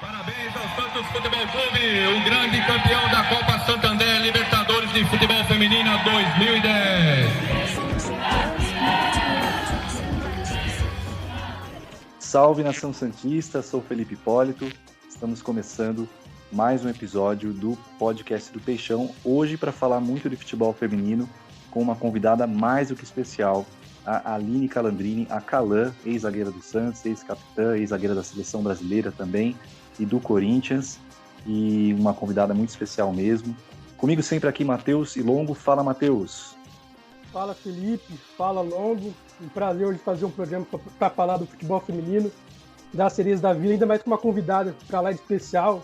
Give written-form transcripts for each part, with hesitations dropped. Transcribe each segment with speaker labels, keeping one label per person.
Speaker 1: Parabéns ao Santos Futebol Clube, o grande campeão da Copa Santander Libertadores de Futebol Feminino 2010.
Speaker 2: Salve, Nação Santista, sou Felipe Hipólito, estamos começando mais um episódio do podcast do Peixão, hoje para falar muito de futebol feminino, com uma convidada mais do que especial, a Aline Calandrini, a Calã, ex-zagueira do Santos, ex-capitã, ex-zagueira da Seleção Brasileira também, e do Corinthians, e uma convidada muito especial mesmo. Comigo sempre aqui, Matheus e Longo. Fala, Matheus.
Speaker 3: Fala, Felipe. Fala, Longo. Um prazer hoje fazer um programa para falar do futebol feminino, das sereias da Vila, ainda mais com uma convidada para lá de especial,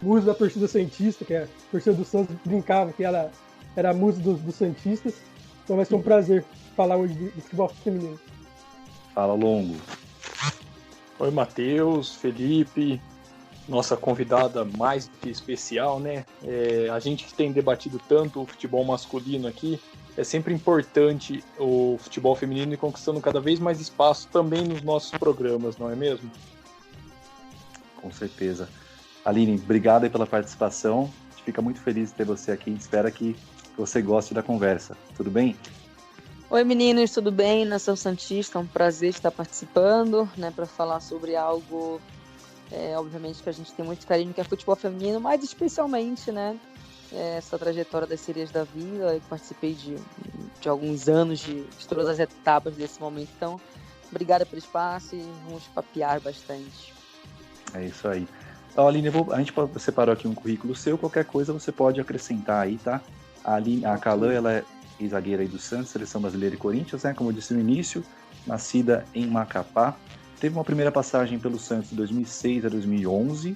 Speaker 3: musa da torcida santista, que é a torcida do Santos brincava que ela era a musa dos santistas. Então vai ser um prazer falar hoje do futebol feminino.
Speaker 2: Fala, Longo.
Speaker 4: Oi, Matheus, Felipe, nossa convidada mais do que especial, né? A gente que tem debatido tanto o futebol masculino aqui, é sempre importante o futebol feminino ir conquistando cada vez mais espaço também nos nossos programas, não é mesmo?
Speaker 2: Com certeza. Aline, obrigado aí pela participação. A gente fica muito feliz de ter você aqui. A gente espera que você goste da conversa. Tudo bem?
Speaker 5: Oi, meninos, tudo bem? Nação Santista, é um prazer estar participando, né, para falar sobre algo, obviamente, que a gente tem muito carinho, que é futebol feminino, mas especialmente, né, essa trajetória das sereias da Vila. Eu participei de alguns anos de todas as etapas desse momento, então, obrigada pelo espaço e vamos papear bastante.
Speaker 2: É isso aí. Aline, a gente separou aqui um currículo seu, qualquer coisa você pode acrescentar aí, tá? A Calã, ela é ex-zagueira aí do Santos, Seleção Brasileira e Corinthians, né? Como eu disse no início, nascida em Macapá. Teve uma primeira passagem pelo Santos de 2006 a 2011,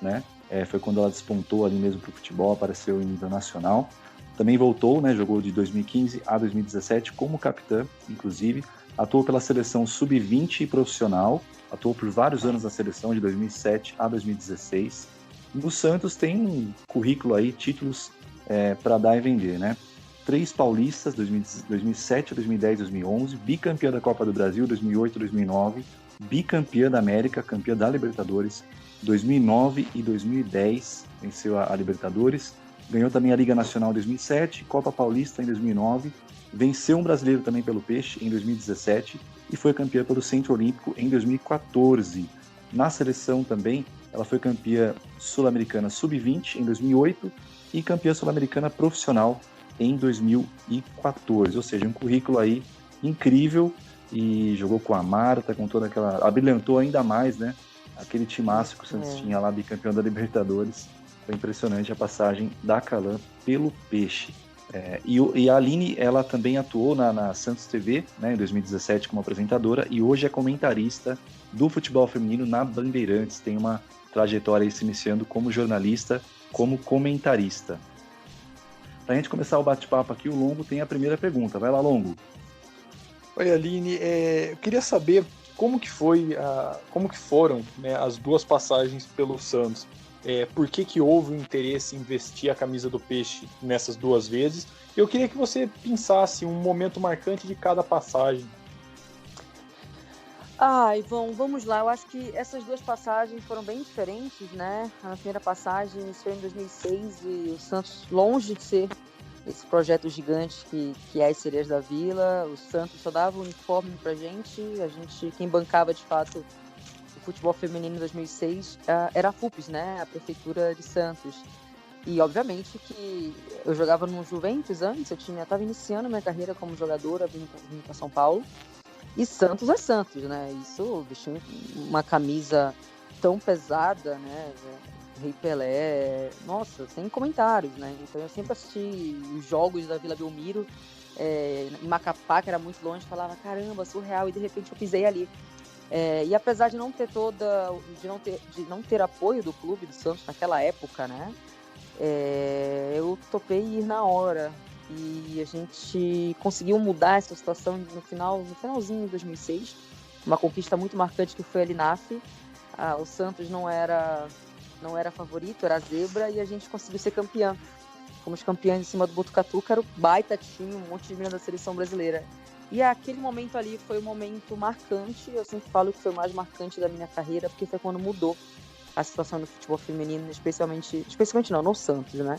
Speaker 2: né? Foi quando ela despontou ali mesmo para o futebol, apareceu em nível nacional. Também voltou, né? Jogou de 2015 a 2017 como capitã, inclusive. Atuou pela seleção sub-20 profissional, atuou por vários anos na seleção, de 2007 a 2016. No Santos tem um currículo aí, títulos para dar e vender, né? 3 paulistas, 2007, 2010, 2011, bicampeã da Copa do Brasil, 2008, 2009, bicampeã da América, campeã da Libertadores, 2009 e 2010, venceu a Libertadores, ganhou também a Liga Nacional em 2007, Copa Paulista em 2009, venceu um brasileiro também pelo Peixe em 2017 e foi campeã pelo Centro Olímpico em 2014. Na seleção também, ela foi campeã sul-americana sub-20 em 2008 e campeã sul-americana profissional em 2014, ou seja, um currículo aí incrível, e jogou com a Marta, com toda aquela... abrilhantou ainda mais, né? Aquele timaço que o Santos tinha lá, bicampeão da Libertadores. Foi impressionante a passagem da Calã pelo Peixe. E a Aline, ela também atuou na Santos TV, né, em 2017 como apresentadora, e hoje é comentarista do futebol feminino na Bandeirantes. Tem uma trajetória aí se iniciando como jornalista, como comentarista. Para a gente começar o bate-papo aqui, o Longo tem a primeira pergunta. Vai lá, Longo.
Speaker 4: Oi, Aline. Eu queria saber como que foram, né, as duas passagens pelo Santos. Por que houve o interesse em vestir a camisa do Peixe nessas duas vezes? Eu queria que você pensasse um momento marcante de cada passagem.
Speaker 5: Ivon, vamos lá. Eu acho que essas duas passagens foram bem diferentes, né? A primeira passagem iniciou em 2006 e o Santos, longe de ser esse projeto gigante que é as Sereias da Vila, o Santos só dava o uniforme pra gente. Quem bancava de fato o futebol feminino em 2006 era a FUPES, né? A Prefeitura de Santos. E obviamente que eu jogava no Juventus antes, estava iniciando minha carreira como jogadora, vindo para São Paulo. E Santos é Santos, né? Isso, vestir uma camisa tão pesada, né? Rei Pelé, nossa, sem comentários, né? Então eu sempre assisti os jogos da Vila Belmiro, em Macapá, que era muito longe, falava, caramba, surreal, e de repente eu pisei ali. E apesar de não ter apoio do clube do Santos naquela época, né? Eu topei ir na hora. E a gente conseguiu mudar essa situação no finalzinho de 2006. Uma conquista muito marcante que foi a LINAF. O Santos não era favorito, era zebra, e a gente conseguiu ser campeã. Fomos campeãs em cima do Botucatu, que era o baita time, um monte de menina da seleção brasileira. E aquele momento ali foi um momento marcante. Eu sempre falo que foi o mais marcante da minha carreira, porque foi quando mudou a situação do futebol feminino, especialmente não, no Santos, né?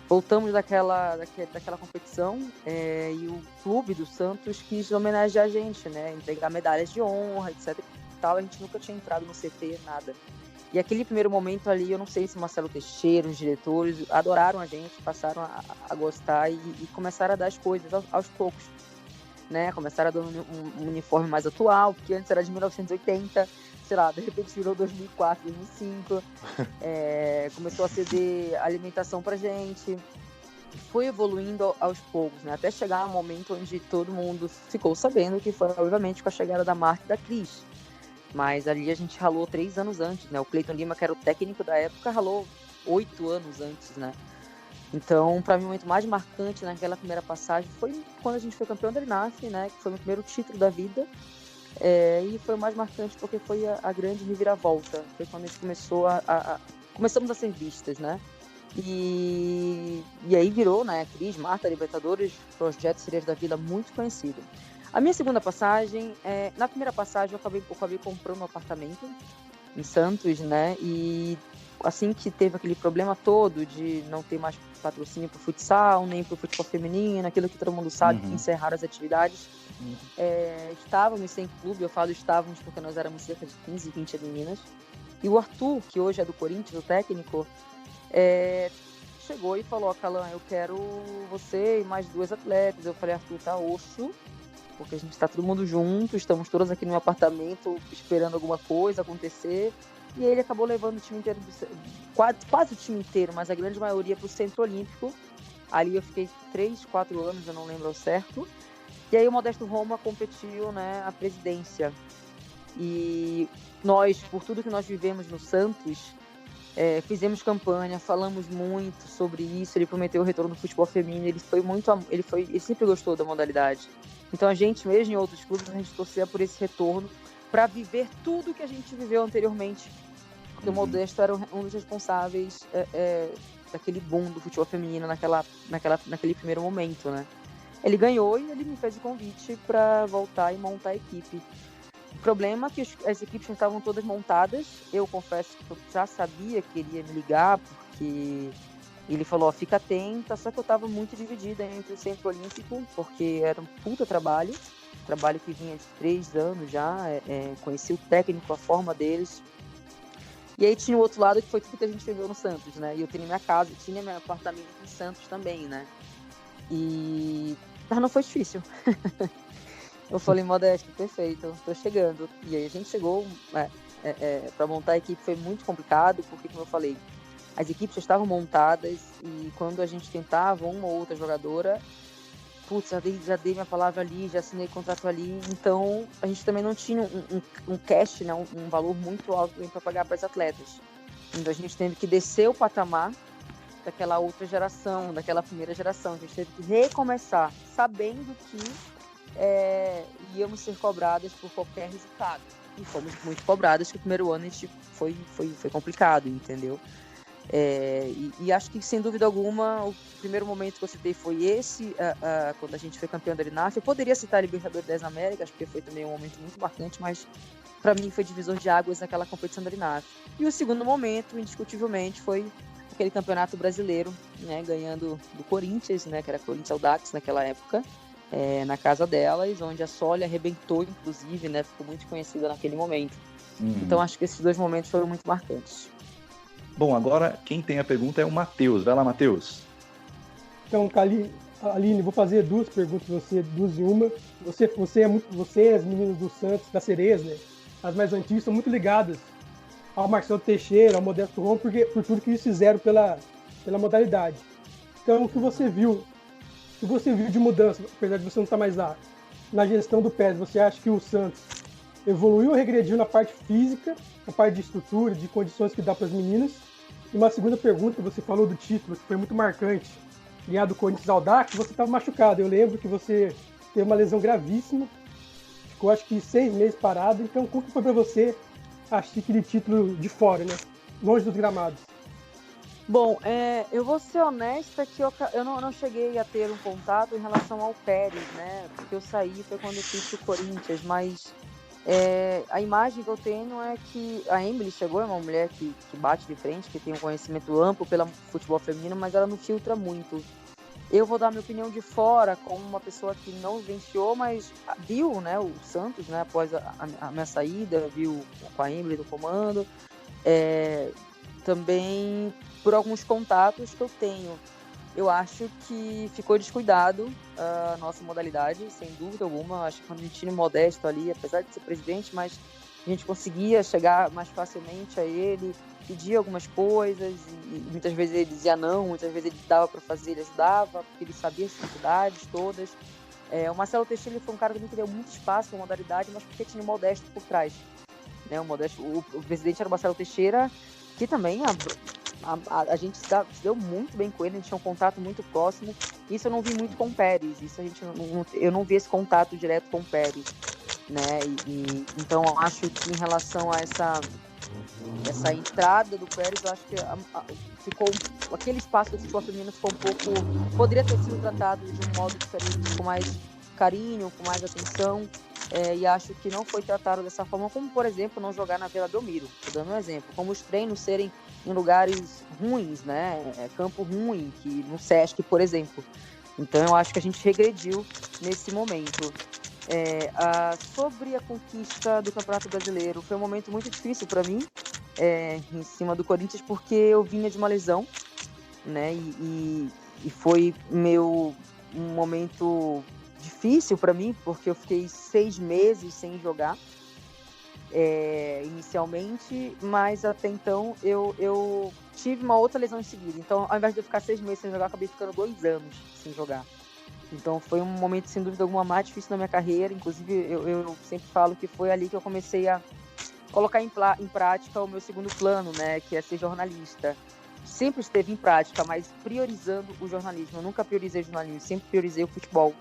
Speaker 5: Voltamos daquela competição e o clube do Santos quis homenagear a gente, né? Entregar medalhas de honra, etc. E tal. A gente nunca tinha entrado no CT, nada. E aquele primeiro momento ali, eu não sei se o Marcelo Teixeira, os diretores, adoraram a gente, passaram a gostar e começaram a dar as coisas aos poucos, né? Começaram a dar um uniforme mais atual, porque antes era de 1980, sei lá, de repente virou 2004, 2005, começou a ceder alimentação pra gente, foi evoluindo aos poucos, né? Até chegar um momento onde todo mundo ficou sabendo, que foi, obviamente, com a chegada da Marta e da Cris. Mas ali a gente ralou 3 anos antes, né? O Cleiton Lima, que era o técnico da época, ralou 8 anos antes, né? Então, para mim, o momento mais marcante naquela primeira passagem foi quando a gente foi campeão da LNAF, né? Que foi o meu primeiro título da vida. E foi o mais marcante porque foi a grande reviravolta. Foi quando a gente começamos a ser vistas, né? E aí virou, né? Cris, Marta, Libertadores, projeto Cereja da Vila, muito conhecido. A minha segunda passagem, na primeira passagem eu acabei comprando um apartamento em Santos, né? E assim que teve aquele problema todo de não ter mais patrocínio para o futsal, nem para o futebol feminino, aquilo que todo mundo sabe, que encerraram as atividades. Estávamos sem clube, eu falo estávamos porque nós éramos cerca de 15, 20 meninas. E o Arthur, que hoje é do Corinthians, o técnico, chegou e falou: Calan, eu quero você e mais 2 atletas. Eu falei: Arthur, tá osso, porque a gente está todo mundo junto, estamos todas aqui no meu apartamento esperando alguma coisa acontecer. E aí ele acabou levando o time inteiro, quase o time inteiro, mas a grande maioria para o Centro Olímpico. Ali eu fiquei 3, 4 anos, eu não lembro ao certo. E aí o Modesto Roma competiu, né, a presidência. E nós, por tudo que nós vivemos no Santos, fizemos campanha, falamos muito sobre isso. Ele prometeu o retorno do futebol feminino, ele sempre gostou da modalidade. Então a gente, mesmo em outros clubes, a gente torcia por esse retorno para viver tudo que a gente viveu anteriormente. Porque o Modesto era um dos responsáveis daquele boom do futebol feminino naquele primeiro momento, né? Ele ganhou e ele me fez o convite para voltar e montar a equipe. O problema é que as equipes não estavam todas montadas. Eu confesso que eu já sabia que ele ia me ligar, porque ele falou: fica atenta. Só que eu estava muito dividida entre o Centro Olímpico, porque era um puta trabalho que vinha de 3 anos já. Conheci o técnico, a forma deles. E aí tinha o outro lado, que foi tudo que a gente viveu no Santos, né? E eu tinha minha casa, tinha meu apartamento em Santos também, né? Mas não foi difícil. Eu falei: Modesto, perfeito, tô chegando. E aí a gente chegou, para montar a equipe foi muito complicado, porque, como eu falei, as equipes já estavam montadas e quando a gente tentava uma ou outra jogadora, já dei minha palavra ali, já assinei contrato ali, então a gente também não tinha um cash, né, um valor muito alto para pagar para as atletas. Então a gente teve que descer o patamar daquela outra geração, daquela primeira geração. A gente teve que recomeçar, sabendo que íamos ser cobradas por qualquer resultado. E fomos muito cobradas, que o primeiro ano a gente foi complicado, entendeu? E acho que, sem dúvida alguma, o primeiro momento que eu citei foi esse, quando a gente foi campeão da LNAF. Eu poderia citar a Libertadores das Américas, porque foi também um momento muito marcante, mas para mim foi divisor de águas naquela competição da LNAF. E o segundo momento, indiscutivelmente, foi aquele campeonato brasileiro, né, ganhando do Corinthians, né, que era Corinthians Audax naquela época, na casa delas, onde a Soli arrebentou, inclusive, né, ficou muito conhecida naquele momento. Então acho que esses 2 momentos foram muito marcantes.
Speaker 2: Bom, agora quem tem a pergunta é o Matheus. Vai lá, Matheus.
Speaker 3: Então, Aline, vou fazer 2 perguntas para você, 2 em uma. Você, as meninas do Santos, da Sereias, né, as mais antigas, são muito ligadas ao Marcelo Teixeira, ao Modesto Roma, por tudo que eles fizeram pela modalidade. Então, o que você viu de mudança, apesar de você não estar mais lá, na gestão do PES, você acha que o Santos evoluiu ou regrediu na parte física, na parte de estrutura, de condições que dá para as meninas? E uma segunda pergunta, você falou do título, que foi muito marcante, ganhar do Corinthians Audax, você estava machucado. Eu lembro que você teve uma lesão gravíssima, ficou acho que 6 meses parado. Então, como que foi para você assistir aquele título de fora, né? Longe dos gramados?
Speaker 5: Bom, eu vou ser honesta que eu não cheguei a ter um contato em relação ao Pérez, né? Porque eu saí foi quando eu fiz o Corinthians, mas A imagem que eu tenho é que a Emily chegou, é uma mulher que bate de frente, que tem um conhecimento amplo pelo futebol feminino, mas ela não filtra muito. Eu vou dar minha opinião de fora, como uma pessoa que não vivenciou, mas viu, né, o Santos, né, após a minha saída, viu com a Emily no comando, também por alguns contatos que eu tenho. Eu acho que ficou descuidado a nossa modalidade, sem dúvida alguma. Acho que quando a gente tinha Modesto ali, apesar de ser presidente, mas a gente conseguia chegar mais facilmente a ele, pedir algumas coisas, e muitas vezes ele dizia não, muitas vezes ele dava para fazer, ele ajudava, porque ele sabia as dificuldades todas. O Marcelo Teixeira foi um cara que nunca deu muito espaço para a modalidade, mas porque tinha o Modesto por trás. Né? O presidente era o Marcelo Teixeira, que também a gente se deu muito bem com ele, a gente tinha um contato muito próximo. Isso eu não vi muito com o Pérez, eu não vi esse contato direto com o Pérez, né? Então eu acho que em relação a essa entrada do Pérez, eu acho que ficou aquele espaço do futebol feminino ficou um pouco, poderia ter sido tratado de um modo diferente, com mais carinho, com mais atenção. E acho que não foi tratado dessa forma, como, por exemplo, não jogar na Vila Belmiro, tô dando um exemplo, como os treinos serem em lugares ruins, né, campo ruim, que no Sesc, por exemplo. Então eu acho que a gente regrediu nesse momento. Sobre a conquista do Campeonato Brasileiro, foi um momento muito difícil para mim, em cima do Corinthians, porque eu vinha de uma lesão, né, e foi um momento difícil para mim, porque eu fiquei 6 meses sem jogar inicialmente, mas até então eu tive uma outra lesão em seguida. Então, ao invés de eu ficar 6 meses sem jogar, eu acabei ficando 2 anos sem jogar. Então, foi um momento, sem dúvida alguma, mais difícil na minha carreira. Inclusive, eu sempre falo que foi ali que eu comecei a colocar em prática o meu segundo plano, né, que é ser jornalista. Sempre esteve em prática, mas priorizando o jornalismo. Eu nunca priorizei o jornalismo, sempre priorizei o futebol.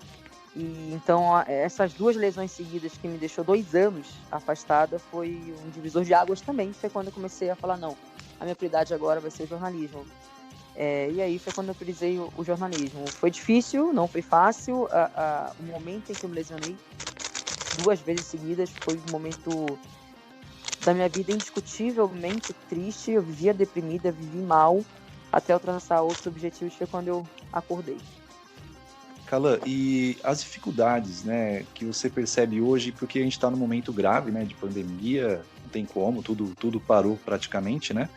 Speaker 5: E então essas 2 lesões seguidas que me deixou 2 anos afastada foi um divisor de águas também. Foi quando eu comecei a falar, não, a minha prioridade agora vai ser o jornalismo. E aí foi quando eu priorizei o jornalismo. Foi difícil, não foi fácil. O momento em que eu me lesionei 2 vezes seguidas foi um momento da minha vida indiscutivelmente triste. Eu vivia deprimida, vivi mal, até eu traçar outros objetivos, foi quando eu acordei.
Speaker 2: Calan, e as dificuldades, né, que você percebe hoje, porque a gente está num momento grave, né, de pandemia, não tem como, tudo parou praticamente, né?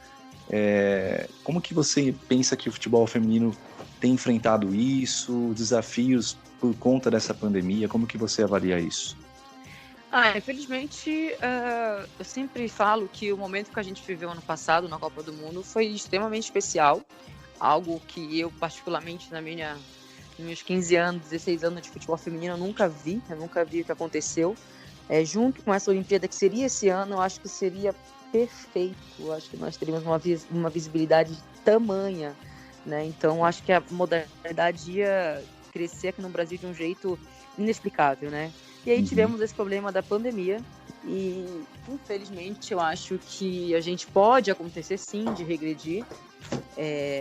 Speaker 2: Como que você pensa que o futebol feminino tem enfrentado isso, desafios por conta dessa pandemia? Como que você avalia isso?
Speaker 5: Infelizmente, eu sempre falo que o momento que a gente viveu ano passado na Copa do Mundo foi extremamente especial, algo que eu particularmente nos meus 15 anos, 16 anos de futebol feminino, eu nunca vi o que aconteceu. Junto com essa Olimpíada que seria esse ano, eu acho que seria perfeito. Eu acho que nós teríamos uma visibilidade tamanha, né? Então, eu acho que a modalidade ia crescer aqui no Brasil de um jeito inexplicável, né? E aí tivemos esse problema da pandemia e, infelizmente, eu acho que a gente pode acontecer, sim, de regredir,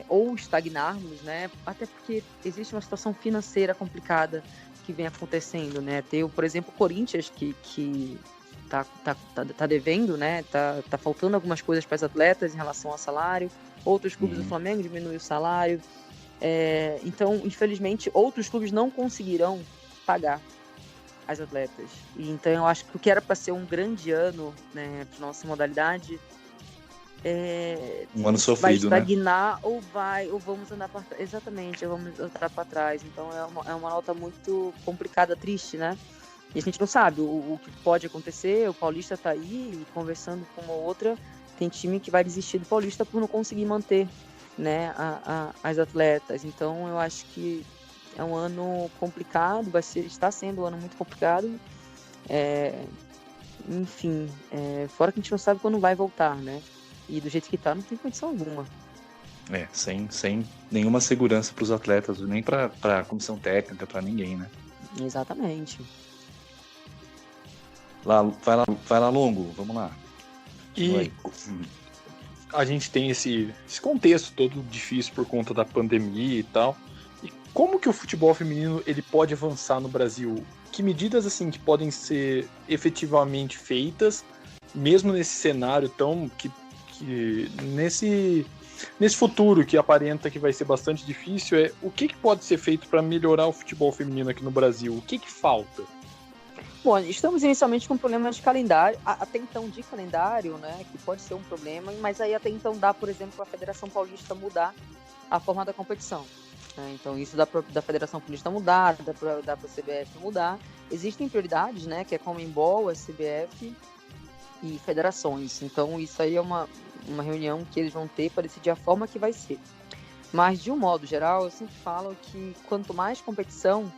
Speaker 5: ou estagnarmos, né? Até porque existe uma situação financeira complicada que vem acontecendo, né? Tem, por exemplo, o Corinthians que tá devendo, né? Tá faltando algumas coisas para as atletas em relação ao salário. Outros clubes do Flamengo diminuem o salário. Então, infelizmente, outros clubes não conseguirão pagar as atletas. E, então, eu acho que o que era para ser um grande ano, né, para nossa modalidade,
Speaker 2: um ano sofrido,
Speaker 5: vai estagnar, né? ou vamos andar para trás. Exatamente, vamos andar para trás. Então é uma nota muito complicada, triste, né? E a gente não sabe o que pode acontecer. O Paulista está aí conversando com uma outra. Tem time que vai desistir do Paulista por não conseguir manter, né, as atletas. Então eu acho que é um ano complicado, está sendo um ano muito complicado. Enfim, fora que a gente não sabe quando vai voltar, né? E do jeito que tá, não tem condição alguma.
Speaker 2: Sem nenhuma segurança para os atletas, nem para a comissão técnica, para ninguém, né?
Speaker 5: Exatamente.
Speaker 2: Vai lá, Longo, vamos lá.
Speaker 4: E a gente tem esse contexto todo difícil por conta da pandemia e tal. E como que o futebol feminino ele pode avançar no Brasil? que medidas assim que podem ser efetivamente feitas, mesmo nesse cenário tão que nesse futuro que aparenta que vai ser bastante difícil, o que pode ser feito para melhorar o futebol feminino aqui no Brasil? O que falta?
Speaker 5: Bom, estamos inicialmente com um problema de calendário, até então de calendário, né, que pode ser um problema, mas aí até então dá, por exemplo, a Federação Paulista mudar a forma da competição. Né? Então isso dá da Federação Paulista mudar, dá para a CBF mudar. Existem prioridades, né, que é Conmebol, a CBF e federações. Então isso aí é uma reunião que eles vão ter para decidir a forma que vai ser. Mas de um modo geral, eu sempre falo que quanto mais competição,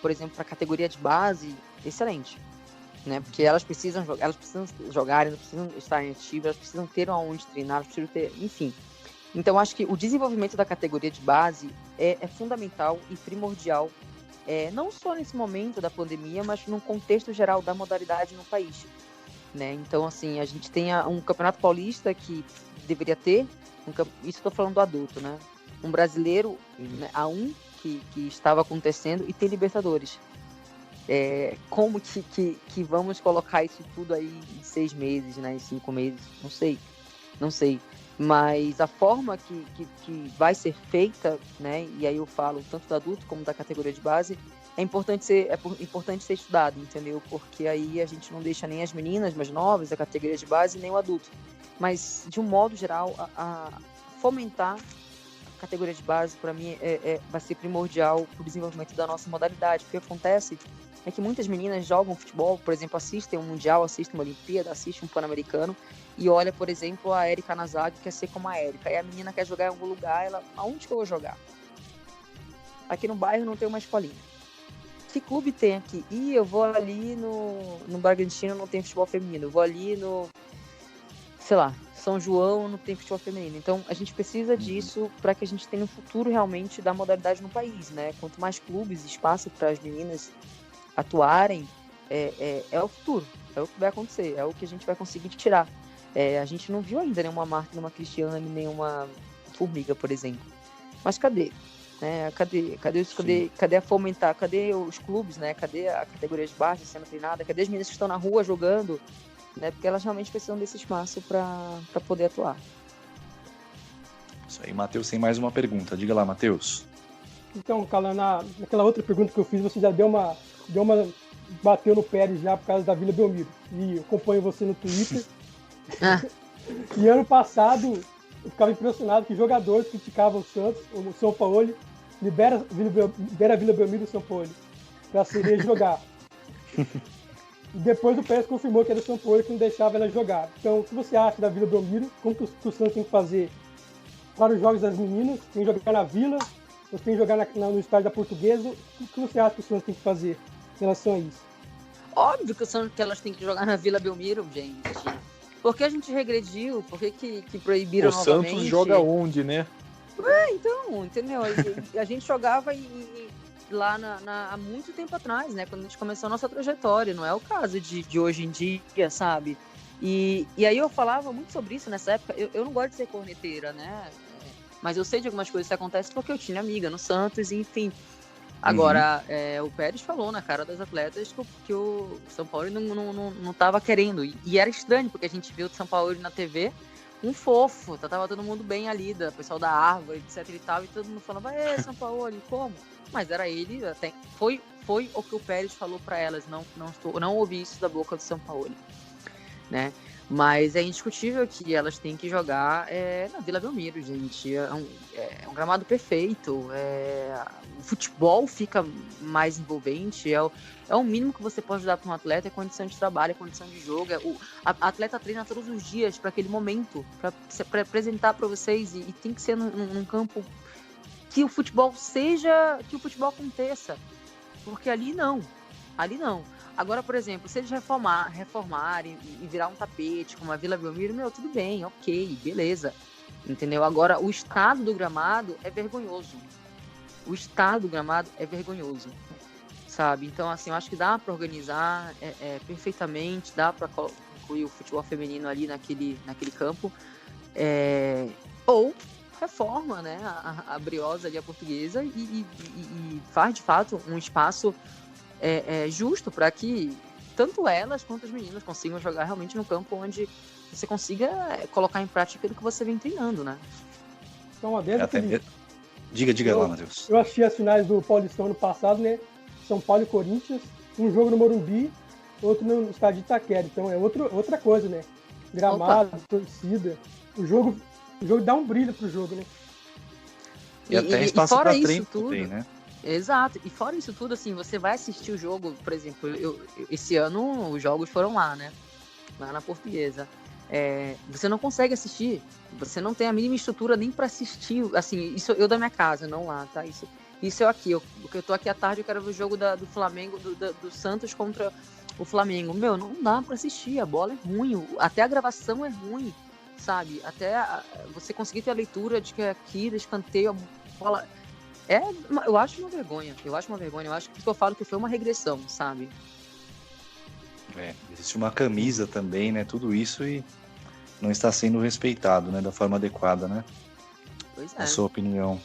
Speaker 5: por exemplo, para a categoria de base, excelente. Né? Porque elas precisam jogar, elas precisam estar ativas, elas precisam ter onde treinar, elas precisam ter, enfim. Então, acho que o desenvolvimento da categoria de base é fundamental e primordial, não só nesse momento da pandemia, mas no contexto geral da modalidade no país. Né? Então, assim, a gente tem um Campeonato Paulista que deveria ter, isso estou falando do adulto, né? Um brasileiro, né, A1, que estava acontecendo, e tem Libertadores. Como que vamos colocar isso tudo aí em 6 meses, né, em 5 meses? Não sei. Mas a forma que vai ser feita, né, e aí eu falo tanto do adulto como da categoria de base, é importante ser estudado, entendeu? Porque aí a gente não deixa nem as meninas mais novas, a categoria de base, nem o adulto. Mas, de um modo geral, a fomentar categoria de base, para mim, vai ser primordial para o desenvolvimento da nossa modalidade. O que acontece é que muitas meninas jogam futebol, por exemplo, assistem um Mundial, assistem uma Olimpíada, assistem um Pan-Americano, e olha, por exemplo, a Erika Nazaga, quer ser como a Erika. Aí a menina quer jogar em algum lugar, aonde que eu vou jogar? Aqui no bairro não tem uma escolinha. Que clube tem aqui? Eu vou ali no Bragantino, não tem futebol feminino. Eu vou ali no, sei lá, São João, não tem futebol feminino. Então, a gente precisa disso para que a gente tenha um futuro realmente da modalidade no país, né? Quanto mais clubes, espaço para as meninas atuarem, é o futuro. É o que vai acontecer, é o que a gente vai conseguir tirar. A gente não viu ainda nenhuma Marta, nenhuma Cristiane, nenhuma Formiga, por exemplo. Mas cadê? Cadê a fomentar? Cadê os clubes, né? Cadê a categoria de base sendo treinada? Cadê as meninas que estão na rua jogando? Né? Porque elas realmente precisam desse espaço para poder atuar.
Speaker 2: Isso aí, Matheus, tem mais uma pergunta. Diga lá, Matheus.
Speaker 3: Então, Calan, naquela outra pergunta que eu fiz, você já bateu no Pérez já por causa da Vila Belmiro. E eu acompanho você no Twitter. E ano passado, eu ficava impressionado que jogadores criticavam o Santos, o São Paulo, libera a Vila Belmiro do São Paulo para a Sereia jogar. E depois o Pérez confirmou que era o São Paulo que não deixava ela jogar. Então, o que você acha da Vila Belmiro? Como que o Santos tem que fazer para os jogos das meninas? Tem que jogar na Vila? Ou tem que jogar no estádio da Portuguesa? O que você acha que o Santos tem que fazer em relação a isso?
Speaker 5: Óbvio que elas têm que jogar na Vila Belmiro, gente. Por que a gente regrediu? Por que proibiram novamente?
Speaker 4: O Santos joga onde, né?
Speaker 5: Então, entendeu? A gente jogava lá há muito tempo atrás, né? Quando a gente começou a nossa trajetória. Não é o caso de hoje em dia, sabe? E aí eu falava muito sobre isso nessa época. Eu não gosto de ser corneteira, né? Mas eu sei de algumas coisas que acontecem porque eu tinha amiga no Santos, e enfim. Agora, o Pérez falou na cara das atletas que o São Paulo não estava querendo. E era estranho, porque a gente viu o São Paulo na TV, um fofo, tava todo mundo bem ali, o pessoal da Árvore, etc e tal, e todo mundo falava, São Paulo, como? Mas era ele, até foi o que o Pérez falou para elas, não ouvi isso da boca do São Paulo, né? Mas é indiscutível que elas têm que jogar na Vila Belmiro, gente. É um gramado perfeito. O futebol fica mais envolvente. É o mínimo que você pode dar para um atleta, é condição de trabalho, é condição de jogo. A atleta treina todos os dias para aquele momento, para apresentar para vocês. E tem que ser num campo que o futebol aconteça. Porque ali não. Agora, por exemplo, se eles reformarem e virar um tapete como a Vila Belmiro, tudo bem, ok, beleza, entendeu? Agora, o estado do gramado é vergonhoso. Sabe? Então, assim, eu acho que dá para organizar perfeitamente, dá para incluir o futebol feminino ali naquele campo, ou reforma, né, a Briosa ali, a Portuguesa, e faz, de fato, um espaço justo para que tanto elas quanto as meninas consigam jogar realmente no campo onde você consiga colocar em prática aquilo que você vem treinando, né?
Speaker 3: Então, adendo, Felipe.
Speaker 2: Diga lá, Matheus.
Speaker 3: Eu assisti as finais do Paulistão ano passado, né? São Paulo e Corinthians, um jogo no Morumbi, outro no estádio de Itaquera. Então é outra coisa, né? Gramado, torcida. O jogo dá um brilho pro jogo, né?
Speaker 2: E até espaço para treino também, né?
Speaker 5: Exato. E fora isso tudo, assim, você vai assistir o jogo, por exemplo, esse ano os jogos foram lá, né? Lá na Portuguesa. Você não consegue assistir, você não tem a mínima estrutura nem para assistir, assim, isso eu da minha casa, não lá, tá? Isso eu aqui, porque eu tô aqui à tarde, eu quero ver o jogo do Flamengo, do Santos contra o Flamengo. Meu, não dá para assistir, a bola é ruim, até a gravação é ruim, sabe? Até você conseguir ter a leitura de que aqui, de escanteio, a bola... eu acho uma vergonha, eu acho que eu falo que foi uma regressão, sabe?
Speaker 2: Existe uma camisa também, né? Tudo isso e não está sendo respeitado, né? Da forma adequada, né?
Speaker 5: Pois é.
Speaker 2: Na sua opinião.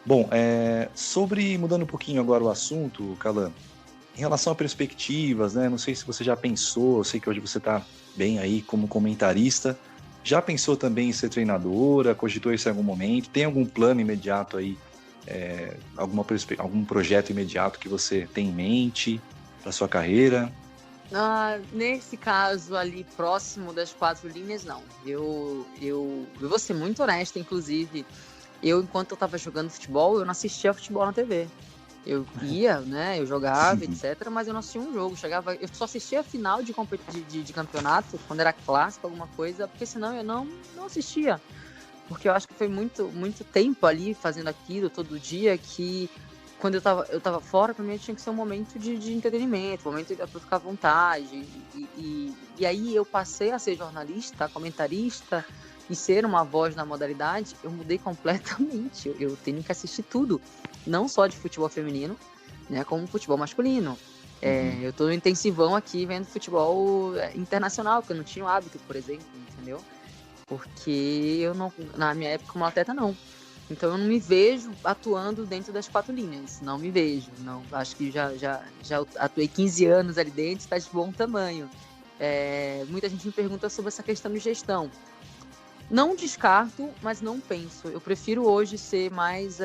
Speaker 2: Bom, mudando um pouquinho agora o assunto, Calan, em relação a perspectivas, né? Não sei se você já pensou, eu sei que hoje você está bem aí como comentarista, já pensou também em ser treinadora, cogitou isso em algum momento, tem algum plano imediato aí, algum projeto imediato que você tem em mente para sua carreira?
Speaker 5: Nesse caso ali, próximo das 4 linhas, não. Eu vou ser muito honesta, inclusive. Enquanto eu estava jogando futebol, eu não assistia futebol na TV. Eu ia, né? Eu jogava, etc. Mas eu não assistia um jogo. Eu só assistia a final de campeonato, quando era clássico, alguma coisa, porque senão eu não assistia. Porque eu acho que foi muito, muito tempo ali fazendo aquilo todo dia que... Quando eu tava fora, pra mim tinha que ser um momento de entretenimento, um momento pra eu ficar à vontade. E aí eu passei a ser jornalista, comentarista e ser uma voz na modalidade, eu mudei completamente. Eu tenho que assistir tudo, não só de futebol feminino, né, como futebol masculino. Eu tô no intensivão aqui vendo futebol internacional, que eu não tinha o hábito, por exemplo, entendeu? Porque eu não, na minha época como atleta, não. Então eu não me vejo atuando dentro das 4 linhas, não me vejo, não. Acho que já atuei 15 anos ali dentro, está de bom tamanho. Muita gente me pergunta sobre essa questão de gestão. Não descarto, mas não penso. Eu prefiro hoje ser mais,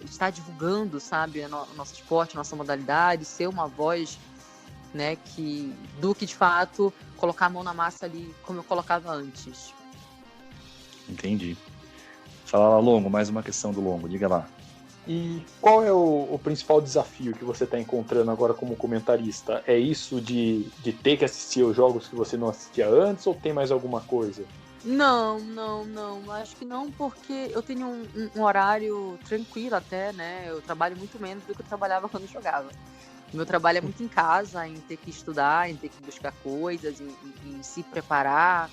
Speaker 5: estar divulgando, sabe, o nosso esporte, a nossa modalidade, ser uma voz, né, do que de fato colocar a mão na massa ali como eu colocava antes.
Speaker 2: Entendi. Fala lá, Longo, mais uma questão do Longo, diga lá.
Speaker 4: E qual é o principal desafio que você está encontrando agora como comentarista? É isso de ter que assistir os jogos que você não assistia antes ou tem mais alguma coisa?
Speaker 5: Não. Acho que não, porque eu tenho um horário tranquilo até, né? Eu trabalho muito menos do que eu trabalhava quando eu jogava. O meu trabalho é muito em casa, em ter que estudar, em ter que buscar coisas, em se preparar.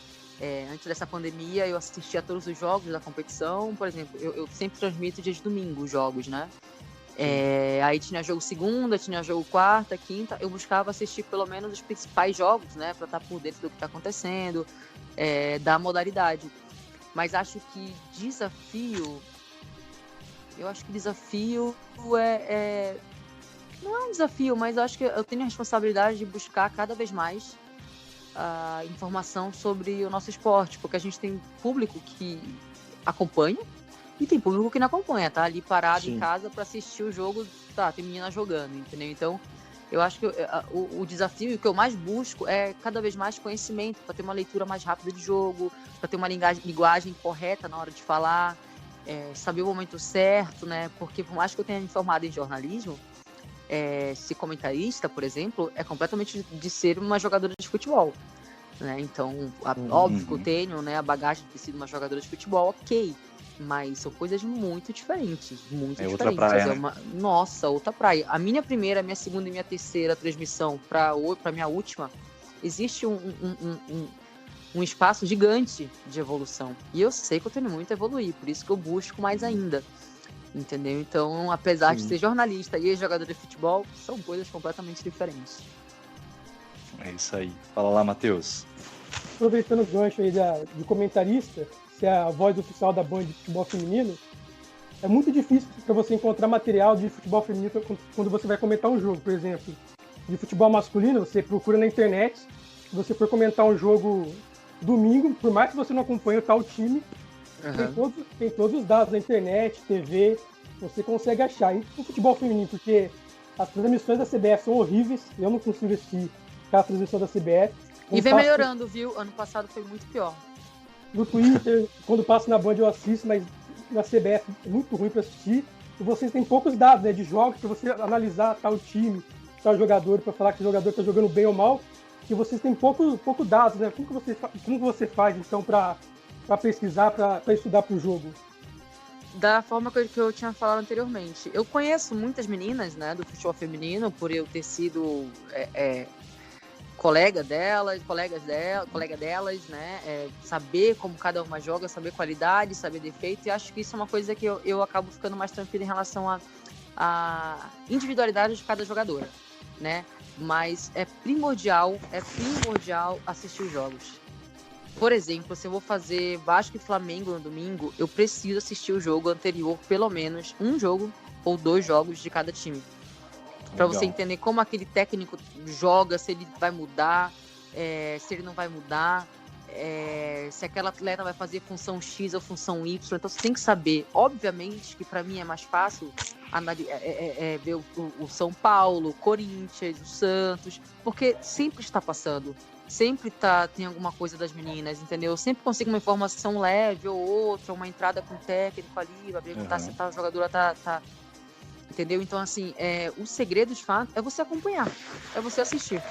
Speaker 5: Antes dessa pandemia, eu assistia a todos os jogos da competição. Por exemplo, eu sempre transmito dia de domingo os jogos, né? Aí tinha jogo segunda, tinha jogo quarta, quinta. Eu buscava assistir pelo menos os principais jogos, né? Pra estar por dentro do que está acontecendo, da modalidade. Mas acho que desafio... Eu acho que desafio não é um desafio, mas eu acho que eu tenho a responsabilidade de buscar cada vez mais a informação sobre o nosso esporte, porque a gente tem público que acompanha e tem público que não acompanha, tá ali parado em casa para assistir o jogo, tem menina jogando, entendeu? Então, eu acho que o desafio e o que eu mais busco é cada vez mais conhecimento, para ter uma leitura mais rápida de jogo, para ter uma linguagem correta na hora de falar, saber o momento certo, né? Porque por mais que eu tenha me formado em jornalismo, ser comentarista, por exemplo, é completamente de ser uma jogadora de futebol, né? Então, óbvio que eu tenho, né, a bagagem de ter sido uma jogadora de futebol, ok, mas são coisas muito diferentes, diferentes.
Speaker 2: Outra praia,
Speaker 5: Nossa, outra praia. A minha primeira, minha segunda e minha terceira transmissão para minha última, existe um espaço gigante de evolução, e eu sei que eu tenho muito a evoluir, por isso que eu busco mais ainda. Entendeu? Então, apesar de ser jornalista e jogador de futebol, são coisas completamente diferentes.
Speaker 2: É isso aí. Fala lá, Matheus.
Speaker 3: aproveitando o gancho aí de comentarista, se é a voz oficial da Band de futebol feminino, é muito difícil para você encontrar material de futebol feminino quando você vai comentar um jogo. Por exemplo, de futebol masculino, você procura na internet, se você for comentar um jogo domingo, por mais que você não acompanhe o tal time, tem todos os dados na internet, TV, você consegue achar. E o futebol feminino, porque as transmissões da CBF são horríveis, eu não consigo assistir a transmissão da CBF.
Speaker 5: E vem melhorando, viu? Ano passado foi muito pior.
Speaker 3: No Twitter, quando passo na Band eu assisto, mas na CBF é muito ruim para assistir. E vocês têm poucos dados, né, de jogos para você analisar tal time, tal jogador, para falar que o jogador está jogando bem ou mal. E vocês têm pouco dados, né? Como que você faz, então, para pesquisar, para estudar para o jogo?
Speaker 5: Da forma que eu tinha falado anteriormente. Eu conheço muitas meninas, né, do futebol feminino, por eu ter sido colega delas, né, saber como cada uma joga, saber qualidade, saber defeito, e acho que isso é uma coisa que eu acabo ficando mais tranquila em relação à individualidade de cada jogadora, né, mas é primordial assistir os jogos. Por exemplo, se eu vou fazer Vasco e Flamengo no domingo, eu preciso assistir o jogo anterior, pelo menos um jogo ou 2 jogos de cada time. Para você entender como aquele técnico joga, se ele vai mudar, se ele não vai mudar, se aquela atleta vai fazer função X ou função Y. Então você tem que saber. Obviamente que para mim é mais fácil ver o São Paulo, o Corinthians, o Santos, porque sempre está passando. Sempre tem alguma coisa das meninas, entendeu? Eu sempre consigo uma informação leve ou outra, uma entrada com o técnico ali, vai perguntar se a jogadora tá... Entendeu? Então, assim, o segredo, de fato, é você acompanhar, é você assistir.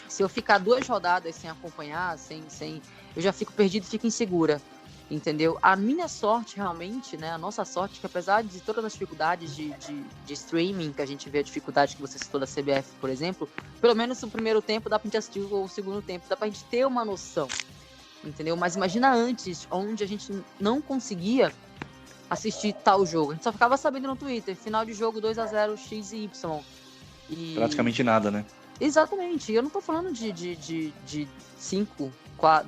Speaker 5: Se eu ficar 2 rodadas sem acompanhar, eu já fico perdido e fico insegura, entendeu? A minha sorte, realmente, né, a nossa sorte, que apesar de todas as dificuldades de streaming, que a gente vê a dificuldade que você citou da CBF, por exemplo, pelo menos no primeiro tempo dá pra gente assistir, ou o segundo tempo, dá pra gente ter uma noção, entendeu? Mas imagina antes, onde a gente não conseguia assistir tal jogo. A gente só ficava sabendo no Twitter, final de jogo 2-0 X e Y. E...
Speaker 2: praticamente nada, né?
Speaker 5: Exatamente. Eu não tô falando de 5,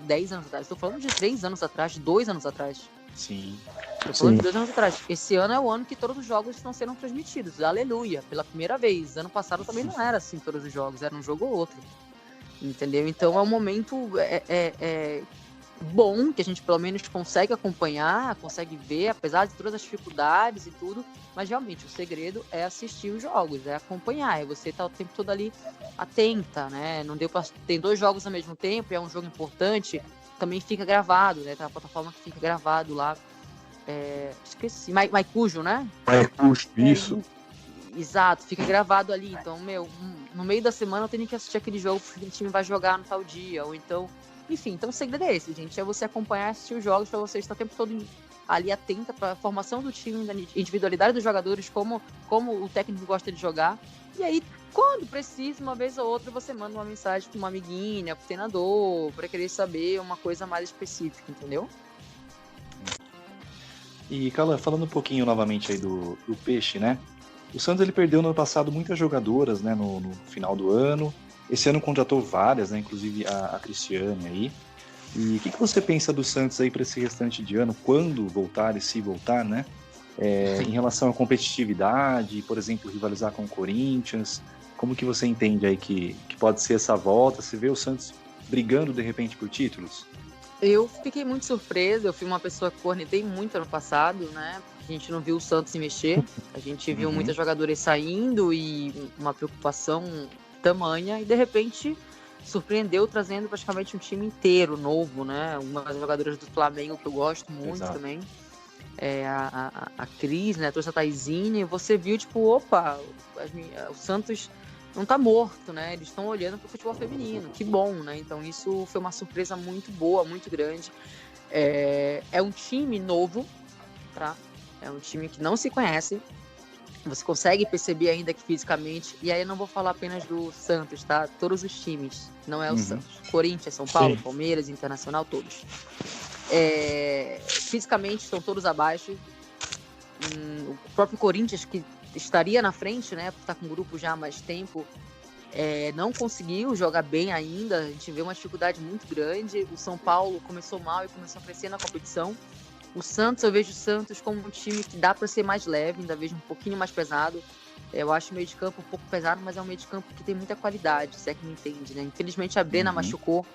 Speaker 5: 10 anos atrás. Estou falando de 3 anos atrás, de 2 anos atrás.
Speaker 2: Sim.
Speaker 5: Estou falando de 2 anos atrás. Esse ano é o ano que todos os jogos estão sendo transmitidos. Aleluia. Pela primeira vez. Ano passado também não era assim todos os jogos. Era um jogo ou outro. Entendeu? Então é um momento... bom, que a gente pelo menos consegue acompanhar, consegue ver, apesar de todas as dificuldades e tudo, mas realmente o segredo é assistir os jogos, é acompanhar, é você estar o tempo todo ali atenta, né? Não deu pra... Tem 2 jogos ao mesmo tempo, é um jogo importante, também fica gravado, né? Tem uma plataforma que fica gravado lá, esqueci, Maicujo, né?
Speaker 4: Maicujo, isso.
Speaker 5: Exato, fica gravado ali, então, no meio da semana eu tenho que assistir aquele jogo porque o time vai jogar no tal dia, ou então... Enfim, então o segredo é esse, gente. É você acompanhar, assistir os jogos para você estar o tempo todo ali atenta para a formação do time, da individualidade dos jogadores, como o técnico gosta de jogar. E aí, quando precisa, uma vez ou outra, você manda uma mensagem para uma amiguinha, para o treinador, para querer saber uma coisa mais específica, entendeu?
Speaker 2: E, Calan, falando um pouquinho novamente aí do Peixe, né? O Santos ele perdeu no ano passado muitas jogadoras, né? No final do ano. Esse ano contratou várias, né? Inclusive a Cristiane aí. E o que você pensa do Santos aí para esse restante de ano? Quando voltar e se voltar, né? Em relação à competitividade, por exemplo, rivalizar com o Corinthians. Como que você entende aí que pode ser essa volta? Você vê o Santos brigando de repente por títulos?
Speaker 5: Eu fiquei muito surpresa. Eu fui uma pessoa que cornetei muito ano passado, né? A gente não viu o Santos se mexer. A gente viu muitas jogadoras saindo e uma preocupação tamanha, e de repente surpreendeu trazendo praticamente um time inteiro novo, né? Uma das jogadoras do Flamengo que eu gosto muito também, a Cris, né? Trouxe a Taizinha, e você viu, tipo, opa, o Santos não tá morto, né? Eles estão olhando pro futebol feminino, que bom, né? Então isso foi uma surpresa muito boa, muito grande. É um time novo, tá? É um time que não se conhece. Você consegue perceber ainda que fisicamente, e aí eu não vou falar apenas do Santos, tá? Todos os times, não é o Santos. Corinthians, São Paulo, Palmeiras, Internacional, todos. Fisicamente estão todos abaixo. O próprio Corinthians, que estaria na frente, né? Porque tá com o grupo já há mais tempo, não conseguiu jogar bem ainda, a gente vê uma dificuldade muito grande. O São Paulo começou mal e começou a crescer na competição. O Santos, eu vejo o Santos como um time que dá para ser mais leve, ainda vejo um pouquinho mais pesado. Eu acho o meio de campo um pouco pesado, mas é um meio de campo que tem muita qualidade, se é que me entende, né? Infelizmente a Brena machucou,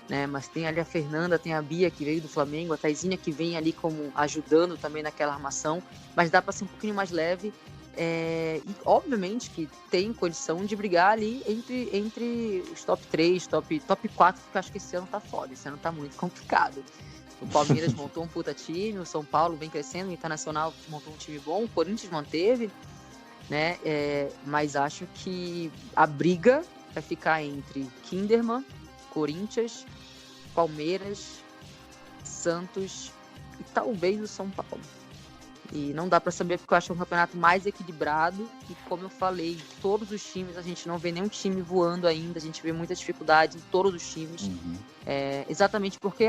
Speaker 5: né? Mas tem ali a Fernanda, tem a Bia que veio do Flamengo, a Taizinha que vem ali como ajudando também naquela armação, mas dá para ser um pouquinho mais leve. E obviamente que tem condição de brigar ali entre os top 3, top 4, porque eu acho que esse ano tá foda, esse ano tá muito complicado. O Palmeiras montou um puta time, o São Paulo vem crescendo, o Internacional montou um time bom, o Corinthians manteve, né? Mas acho que a briga vai ficar entre Kinderman, Corinthians, Palmeiras, Santos e talvez o São Paulo. E não dá para saber porque eu acho um campeonato mais equilibrado e, como eu falei, todos os times, a gente não vê nenhum time voando ainda, a gente vê muita dificuldade em todos os times, exatamente porque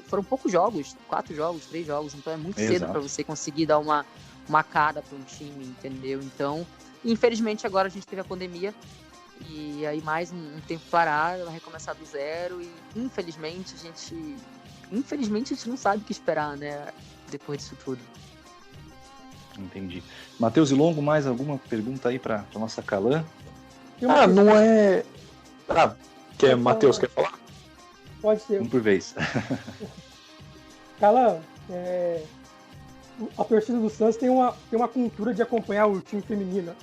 Speaker 5: foram poucos jogos, 4 jogos, 3 jogos, então é muito cedo para você conseguir dar uma cara para um time, entendeu? Então, infelizmente agora a gente teve a pandemia e aí mais um tempo parado, vai recomeçar do zero e infelizmente a gente não sabe o que esperar, né, depois disso tudo.
Speaker 2: Entendi. Matheus e Longo, mais alguma pergunta aí para nossa Calan?
Speaker 4: Não é... Matheus, quer falar?
Speaker 3: Pode ser.
Speaker 2: Um por vez.
Speaker 3: Calan, a torcida do Santos tem uma cultura de acompanhar o time feminino.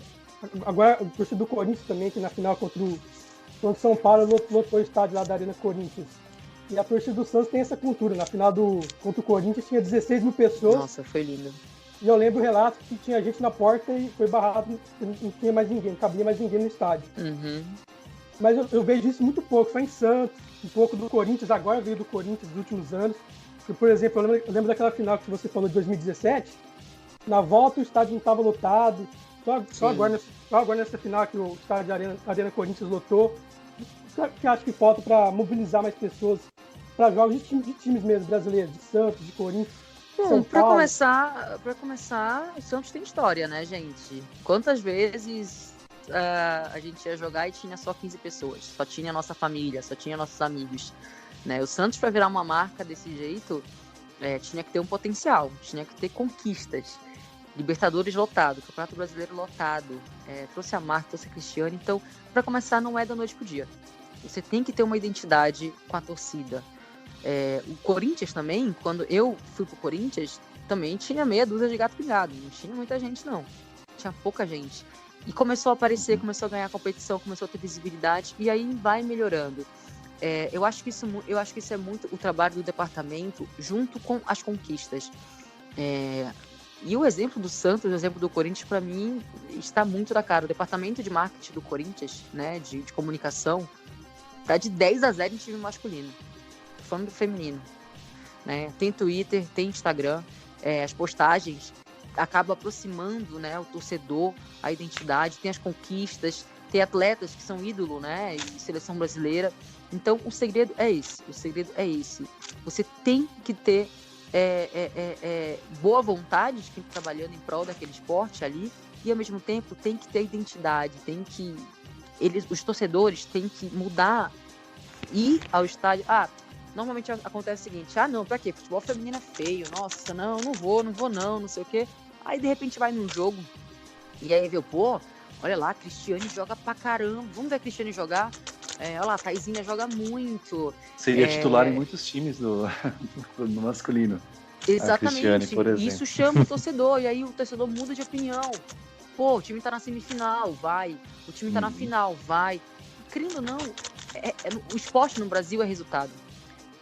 Speaker 3: Agora, a torcida do Corinthians também, que na final contra o São Paulo lotou o estádio lá da Arena Corinthians. E a torcida do Santos tem essa cultura. Na final contra o Corinthians tinha 16 mil pessoas.
Speaker 5: Nossa, foi lindo.
Speaker 3: E eu lembro o relato que tinha gente na porta e foi barrado, não tinha mais ninguém, não cabia mais ninguém no estádio. Mas eu vejo isso muito pouco, só em Santos, um pouco do Corinthians, agora veio do Corinthians nos últimos anos. Porque, por exemplo, eu lembro daquela final que você falou de 2017, na volta o estádio não estava lotado, só agora nessa final que o estádio de Arena Corinthians lotou, que acho que falta para mobilizar mais pessoas para jogos de times mesmo brasileiros, de Santos, de Corinthians.
Speaker 5: Bom, para começar, o Santos tem história, né, gente? Quantas vezes a gente ia jogar e tinha só 15 pessoas, só tinha a nossa família, só tinha nossos amigos, né? O Santos, para virar uma marca desse jeito, tinha que ter um potencial, tinha que ter conquistas. Libertadores lotado, Campeonato Brasileiro lotado, trouxe a marca, trouxe a Cristiane. Então, para começar, não é da noite pro dia. Você tem que ter uma identidade com a torcida. O Corinthians também, quando eu fui pro Corinthians, também tinha meia dúzia de gato pingado, não tinha muita gente não, tinha pouca gente, e começou a aparecer, começou a ganhar competição, começou a ter visibilidade, e aí vai melhorando. Eu acho que isso é muito o trabalho do departamento junto com as conquistas, e o exemplo do Santos, o exemplo do Corinthians, para mim, está muito na cara. O departamento de marketing do Corinthians, né, de comunicação, tá de 10-0 em time masculino. Falando do feminino, né? Tem Twitter, tem Instagram, as postagens acabam aproximando, né, o torcedor, a identidade, tem as conquistas, tem atletas que são ídolo, né, e seleção brasileira. Então o segredo é esse. Você tem que ter boa vontade de quem está trabalhando em prol daquele esporte ali e ao mesmo tempo tem que ter identidade, os torcedores têm que mudar, ir ao estádio. Normalmente acontece o seguinte, não, pra quê? Futebol feminino é feio, nossa, não vou não sei o quê. Aí, de repente, vai num jogo, e aí vê, olha lá, a Cristiane joga pra caramba, vamos ver a Cristiane jogar? Olha lá, a Taizinha joga muito.
Speaker 2: Seria titular em muitos times no masculino.
Speaker 5: Exatamente,
Speaker 2: Cristiane, por exemplo.
Speaker 5: Isso chama o torcedor, e aí o torcedor muda de opinião. O time tá na semifinal, vai. O time tá na final, vai. Querendo ou não, o esporte no Brasil é resultado.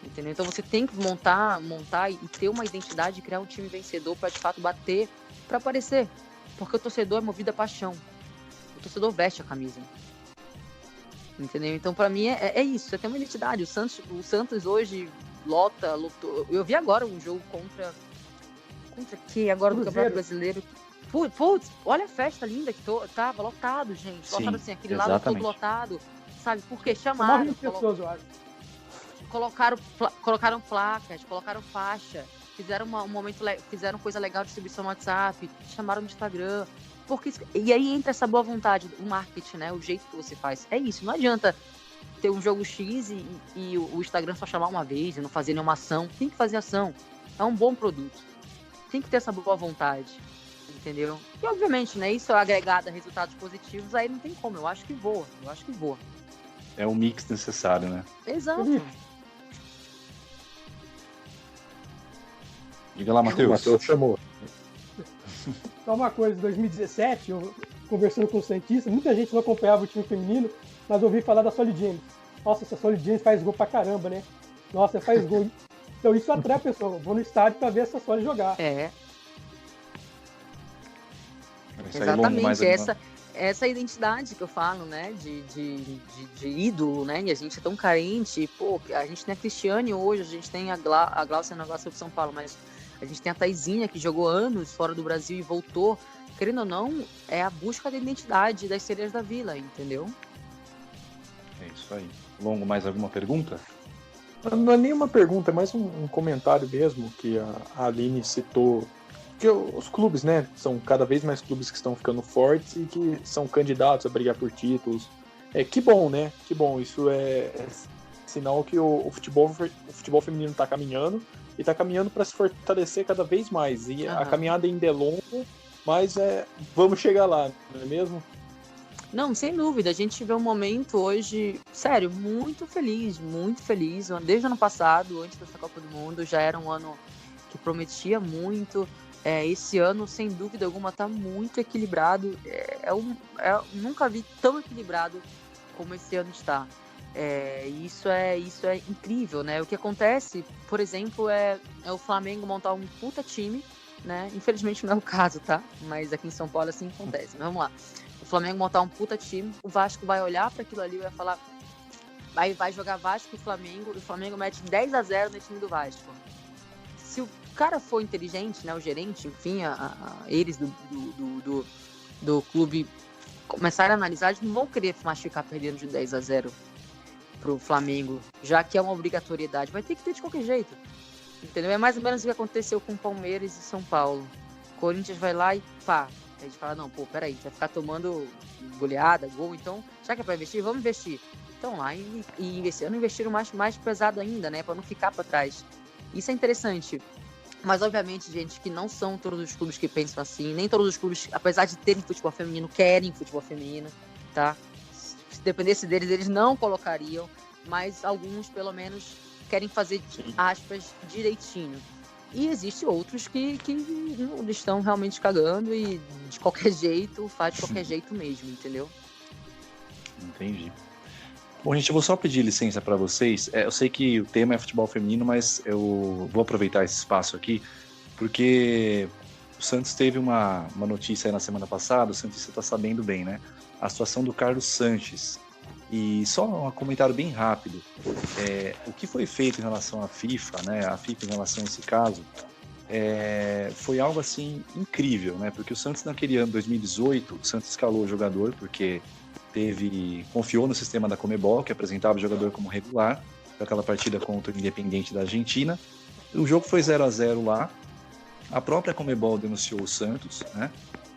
Speaker 5: Entendeu? Então você tem que montar e ter uma identidade, criar um time vencedor para de fato bater, para aparecer, porque o torcedor é movido a paixão, o torcedor veste a camisa, entendeu? Então para mim é isso, você tem uma identidade. O Santos hoje lotou. Eu vi agora um jogo contra que agora do Campeonato Brasileiro. Putz, olha a festa linda que tava lotado, gente. Lotado assim, aquele lado todo lotado, sabe? Porque chamaram.
Speaker 3: Pessoas, eu acho.
Speaker 5: colocaram placas, colocaram faixa, fizeram fizeram coisa legal de distribuição no WhatsApp, chamaram no Instagram. E aí entra essa boa vontade, o marketing, né? O jeito que você faz. É isso, não adianta ter um jogo X e o Instagram só chamar uma vez e não fazer nenhuma ação. Tem que fazer ação. É um bom produto. Tem que ter essa boa vontade, entendeu? E obviamente, né? Isso é agregado a resultados positivos, aí não tem como. Eu acho que voa.
Speaker 2: É o mix necessário, né?
Speaker 5: Exato.
Speaker 2: Diga lá, Matheus.
Speaker 4: O Matheus chamou.
Speaker 3: Só uma coisa, em 2017, eu conversando com o Santista, muita gente não acompanhava o time feminino, mas ouvi falar da Solly James. Nossa, essa Solly James faz gol pra caramba, né? Nossa, faz gol. Então isso atrai a pessoa. Vou no estádio pra ver essa Solly jogar.
Speaker 5: Exatamente. Essa identidade que eu falo, né? De ídolo, né? E a gente é tão carente. Pô, a gente tem a Cristiane hoje, a gente tem a Glaucia na Glaucia de São Paulo, mas a gente tem a Taizinha, que jogou anos fora do Brasil e voltou. Querendo ou não, é a busca da identidade das sereias da Vila, entendeu?
Speaker 2: É isso aí. Longo, mais alguma pergunta?
Speaker 4: Não é nenhuma pergunta, é mais um comentário mesmo que a Aline citou. Que os clubes, né, são cada vez mais clubes que estão ficando fortes e que são candidatos a brigar por títulos. Que bom, né? Que bom. Isso é sinal que o futebol feminino está caminhando e está caminhando para se fortalecer cada vez mais. E a caminhada ainda é longa, mas vamos chegar lá, não é mesmo?
Speaker 5: Não, sem dúvida. A gente vê um momento hoje, sério, muito feliz. Desde o ano passado, antes dessa Copa do Mundo, já era um ano que prometia muito. Esse ano, sem dúvida alguma, está muito equilibrado. Nunca vi tão equilibrado como esse ano está. Isso é incrível, né? O que acontece, por exemplo, é o Flamengo montar um puta time, né? Infelizmente não é o caso, tá? Mas aqui em São Paulo assim acontece. Mas vamos lá. O Flamengo montar um puta time, o Vasco vai olhar para aquilo ali e vai falar... Vai jogar Vasco e o Flamengo mete 10-0 no time do Vasco. Se o cara for inteligente, né? O gerente, enfim, eles do clube começarem a analisar, eles não vão querer ficar perdendo de 10-0 pro Flamengo, já que é uma obrigatoriedade. Vai ter que ter de qualquer jeito. Entendeu? É mais ou menos o que aconteceu com Palmeiras e São Paulo. O Corinthians vai lá e pá. A gente fala, não, peraí, a gente vai ficar tomando goleada, gol, então, já que é pra investir, vamos investir. Então lá e investiram mais pesado ainda, né? Pra não ficar pra trás. Isso é interessante. Mas, obviamente, gente, que não são todos os clubes que pensam assim, nem todos os clubes, apesar de terem futebol feminino, querem futebol feminino, tá? Se dependesse deles, eles não colocariam, mas alguns, pelo menos, querem fazer, aspas, direitinho. E existem outros que estão realmente cagando e de qualquer jeito, faz de qualquer jeito mesmo, entendeu?
Speaker 2: Entendi. Bom, gente, eu vou só pedir licença para vocês. Eu sei que o tema é futebol feminino, mas eu vou aproveitar esse espaço aqui, porque o Santos teve uma notícia aí na semana passada, o Santos está sabendo bem, né? A situação do Carlos Sanches. E só um comentário bem rápido. O que foi feito em relação à FIFA, né? A FIFA em relação a esse caso, foi algo assim incrível, né? Porque o Santos naquele ano, 2018, o Santos escalou o jogador, porque confiou no sistema da Conmebol, que apresentava o jogador como regular, para aquela partida contra o Independiente da Argentina. O jogo foi 0-0 lá. A própria Conmebol denunciou o Santos, né?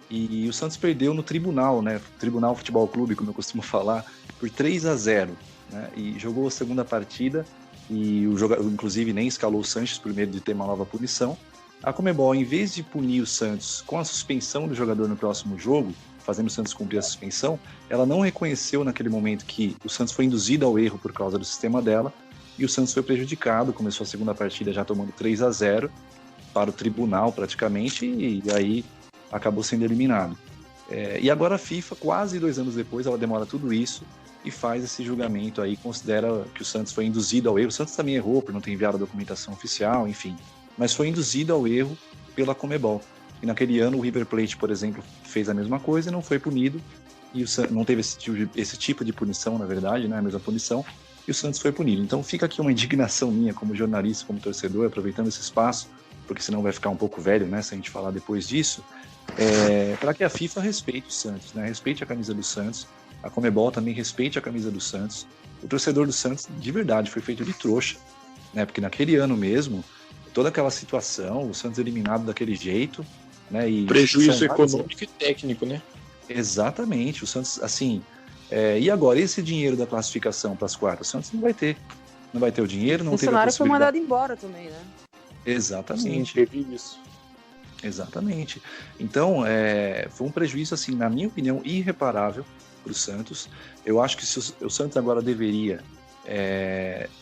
Speaker 2: E o Santos perdeu no tribunal, né? Tribunal Futebol Clube, como eu costumo falar, por 3-0, né? E jogou a segunda partida e o jogador, inclusive, nem escalou o Sanches por medo de ter uma nova punição. A Conmebol, em vez de punir o Santos com a suspensão do jogador no próximo jogo, fazendo o Santos cumprir a suspensão, ela não reconheceu naquele momento que o Santos foi induzido ao erro por causa do sistema dela e o Santos foi prejudicado, começou a segunda partida já tomando 3-0 para o tribunal praticamente e aí acabou sendo eliminado. E agora a FIFA, quase 2 anos depois, ela demora tudo isso e faz esse julgamento aí, considera que o Santos foi induzido ao erro. O Santos também errou por não ter enviado a documentação oficial, enfim, mas foi induzido ao erro pela Conmebol. E naquele ano o River Plate, por exemplo, fez a mesma coisa e não foi punido, e não teve esse tipo de punição, na verdade, né, a mesma punição, e o Santos foi punido. Então fica aqui uma indignação minha como jornalista, como torcedor, aproveitando esse espaço, porque senão vai ficar um pouco velho, né, se a gente falar depois disso, para que a FIFA respeite o Santos, né, respeite a camisa do Santos, a Conmebol também respeite a camisa do Santos, o torcedor do Santos, de verdade, foi feito de trouxa, né? Porque naquele ano mesmo, toda aquela situação, o Santos eliminado daquele jeito, né? E
Speaker 4: prejuízo econômico e técnico, né?
Speaker 2: Exatamente, o Santos, assim, e agora, esse dinheiro da classificação para as quartas? O Santos não vai ter o dinheiro, não teve a
Speaker 5: funcionário foi
Speaker 2: possibilidade.
Speaker 5: mandado embora também, né?
Speaker 2: Exatamente.
Speaker 4: Sim, teve isso.
Speaker 2: Exatamente. Então, foi um prejuízo, assim, na minha opinião, irreparável para o Santos. Eu acho que o Santos agora deveria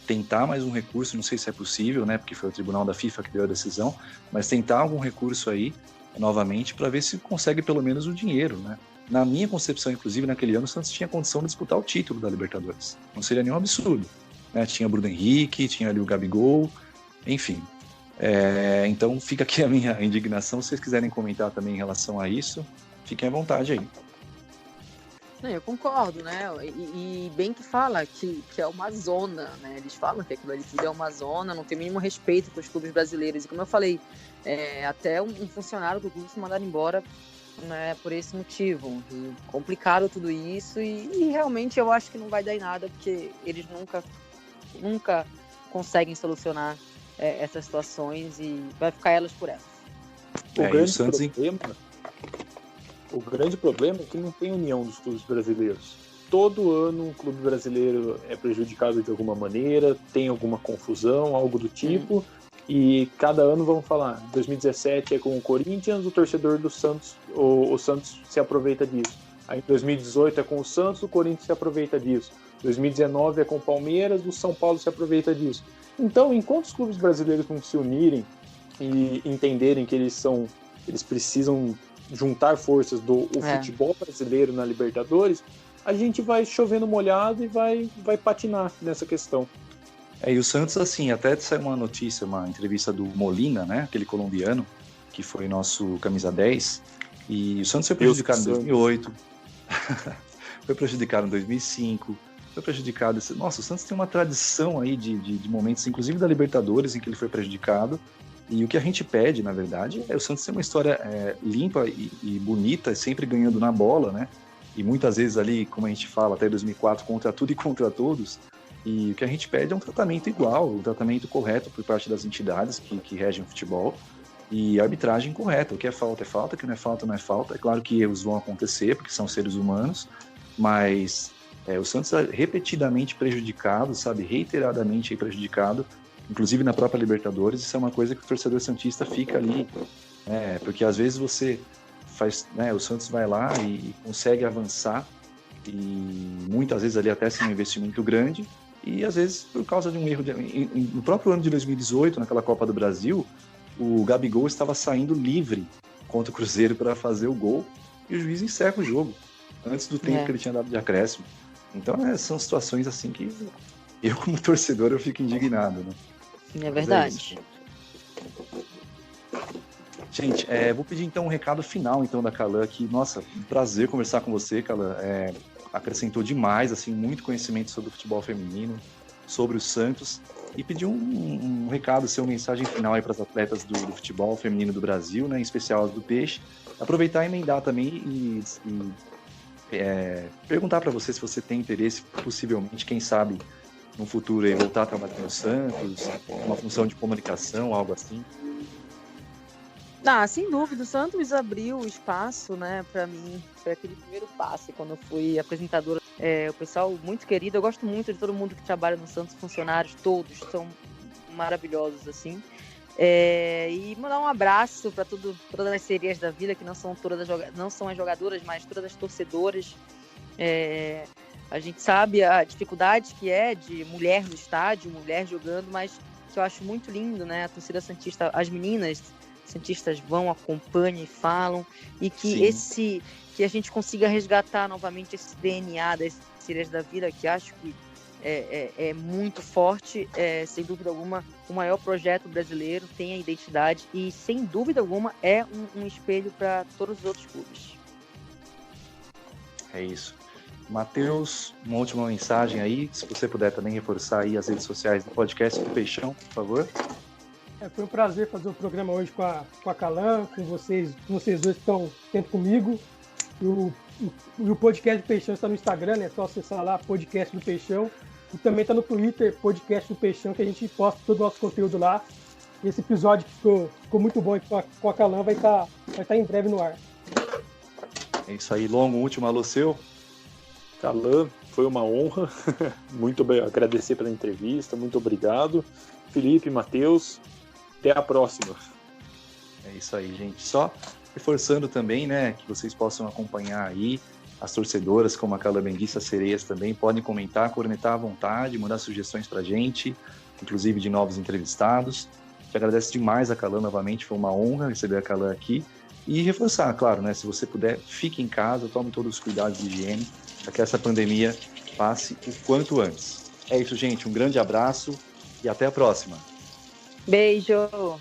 Speaker 2: tentar mais um recurso, não sei se é possível, né, porque foi o tribunal da FIFA que deu a decisão, mas tentar algum recurso aí, novamente, para ver se consegue pelo menos o dinheiro, né? Na minha concepção, inclusive, naquele ano, o Santos tinha condição de disputar o título da Libertadores. Não seria nenhum absurdo, né? Tinha o Bruno Henrique, tinha ali o Gabigol, enfim. Então fica aqui a minha indignação. Se vocês quiserem comentar também em relação a isso, fiquem à vontade aí.
Speaker 5: Não, eu concordo, né? E bem que fala que é uma zona, né? Eles falam que aquilo ali tudo é uma zona, não tem o mínimo respeito para os clubes brasileiros. E como eu falei, até um funcionário do clube se mandaram embora, né, por esse motivo. E complicaram tudo isso e realmente eu acho que não vai dar em nada, porque eles nunca conseguem solucionar essas situações e vai ficar elas por elas.
Speaker 4: O grande problema é que não tem união dos clubes brasileiros. Todo ano um clube brasileiro é prejudicado de alguma maneira, tem alguma confusão, algo do tipo, e cada ano vão falar, 2017 é com o Corinthians, o torcedor do Santos, o Santos se aproveita disso. Aí em 2018 é com o Santos, o Corinthians se aproveita disso. 2019 é com o Palmeiras, o São Paulo se aproveita disso. Então, enquanto os clubes brasileiros não se unirem e entenderem que eles precisam juntar forças do futebol brasileiro na Libertadores, a gente vai chovendo molhado e vai patinar nessa questão.
Speaker 2: E o Santos, assim, até saiu uma notícia, uma entrevista do Molina, né, aquele colombiano, que foi nosso camisa 10, e o Santos foi prejudicado em 2008, foi prejudicado em 2005, foi prejudicado... Nossa, o Santos tem uma tradição aí de momentos, inclusive da Libertadores, em que ele foi prejudicado, e o que a gente pede, na verdade, é o Santos ter uma história limpa e bonita, sempre ganhando na bola, né, e muitas vezes ali, como a gente fala, até 2004, contra tudo e contra todos. E o que a gente pede é um tratamento igual, um tratamento correto por parte das entidades que regem o futebol e a arbitragem correta. O que é falta, o que não é falta, não é falta. É claro que erros vão acontecer, porque são seres humanos, mas o Santos é repetidamente prejudicado, sabe, reiteradamente prejudicado, inclusive na própria Libertadores. Isso é uma coisa que o torcedor santista fica ali, porque às vezes você faz, né, o Santos vai lá e consegue avançar, e muitas vezes ali até sem um investimento grande, e às vezes por causa de um erro no próprio ano de 2018, naquela Copa do Brasil, o Gabigol estava saindo livre contra o Cruzeiro para fazer o gol e o juiz encerra o jogo antes do tempo que ele tinha dado de acréscimo. Então são situações assim que eu, como torcedor, eu fico indignado, né?
Speaker 5: É verdade.
Speaker 2: Gente, vou pedir então um recado final então da Calan aqui. Nossa, um prazer conversar com você, Calan. Acrescentou demais, assim, muito conhecimento sobre o futebol feminino, sobre o Santos, e pedir um recado, uma mensagem final aí para as atletas do futebol feminino do Brasil, né, em especial as do Peixe. Aproveitar e emendar também e perguntar para você se você tem interesse, possivelmente, quem sabe, no futuro aí, voltar a trabalhar no Santos, uma função de comunicação, algo assim.
Speaker 5: Sem dúvida, o Santos abriu o espaço, né, para mim, foi aquele primeiro passo quando eu fui apresentadora. O pessoal muito querido, eu gosto muito de todo mundo que trabalha no Santos, funcionários, todos são maravilhosos, assim. E mandar um abraço para todas as sereias da Vila, que não são as jogadoras, mas todas as torcedoras. A gente sabe a dificuldade que é de mulher no estádio, mulher jogando, mas que eu acho muito lindo, né, a torcida santista, as meninas santistas vão, acompanham e falam, e que que a gente consiga resgatar novamente esse DNA das sereias da Vila, que acho que é muito forte, sem dúvida alguma, o maior projeto brasileiro, tem a identidade e, sem dúvida alguma, é um espelho para todos os outros clubes.
Speaker 2: É isso. Matheus, uma última mensagem aí, se você puder também reforçar aí as redes sociais do podcast do Peixão, por favor.
Speaker 3: Foi um prazer fazer o programa hoje com a Calan, com vocês dois que estão sempre comigo. E o podcast do Peixão está no Instagram, né? É só acessar lá, podcast do Peixão. E também tá no Twitter, podcast do Peixão, que a gente posta todo o nosso conteúdo lá. E esse episódio que ficou muito bom com a Calan vai estar em breve no ar.
Speaker 2: É isso aí, Longo, um último alô seu.
Speaker 4: Calan, foi uma honra. Muito bem, agradecer pela entrevista, muito obrigado. Felipe, Matheus, até a próxima.
Speaker 2: É isso aí, gente. Só reforçando também, né, que vocês possam acompanhar aí as torcedoras, como a Calan Menguista Sereias também, podem comentar, cornetar à vontade, mandar sugestões pra gente, inclusive de novos entrevistados. Te agradeço demais a Calan novamente, foi uma honra receber a Calan aqui. E reforçar, claro, né, se você puder, fique em casa, tome todos os cuidados de higiene, para que essa pandemia passe o quanto antes. É isso, gente, um grande abraço e até a próxima.
Speaker 5: Beijo!